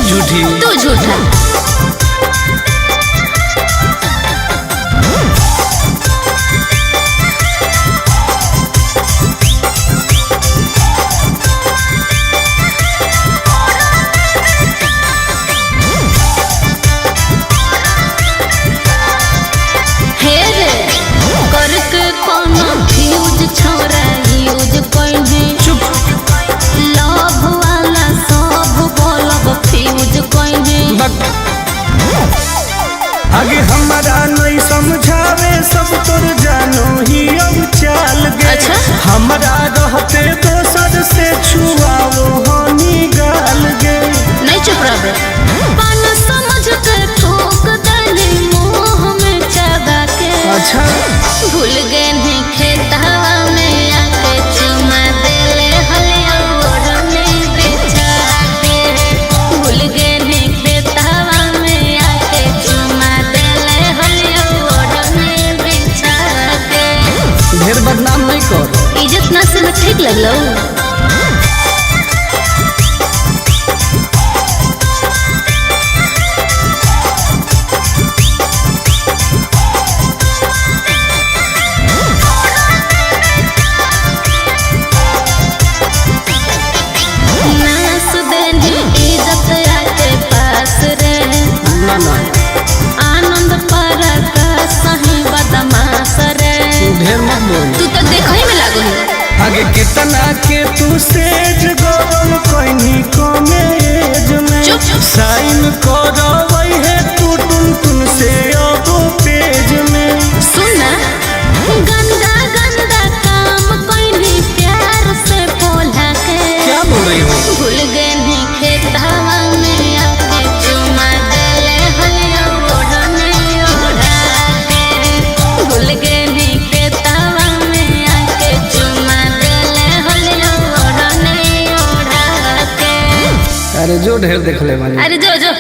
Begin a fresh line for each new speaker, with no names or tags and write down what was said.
सब झूठी
तू झूठा।
आगे हमारा नहीं समझावे सब तोर जानो ही अब चाल गे।
अच्छा?
हमारा रहते दोसर से छुआओ हनी गाल गे।
नहीं चुप रह। पाना समझ के ठोक दले मोह में चबा के।
अच्छा
भूल गए नहीं खेतवा में आके चुमा देले हलिया ओढ़ने बिछा के। भूल गए नहीं खेतवा में आके चुमा देले हलिया ओढ़ने बिछा के।
ढेर बदनाम नहीं कर।
इज्जत ना से मैं ठीक लगलो। आनंद पर सही बदमाश रे।
ढेर मत बोल।
तू तो देखई में लागो है।
आगे कितना के तू सेज गरम कहीं कमे एज में।
चुप।
साइन करवई है तू टुन टुन से अब पेज में।
सुन गंदा गंदा काम कोई प्यार से बोला के।
क्या बोल रही हो?
भूल गए नहीं खेतवा में आके चुमा देले हलिया ओढ़ने ओढ़ा के। भूल गए नहीं खेतवा में आके चुमा देले हलिया ओढ़ने ओढ़ा के।
अरे जो ढेर देख ले।
अरे जो जो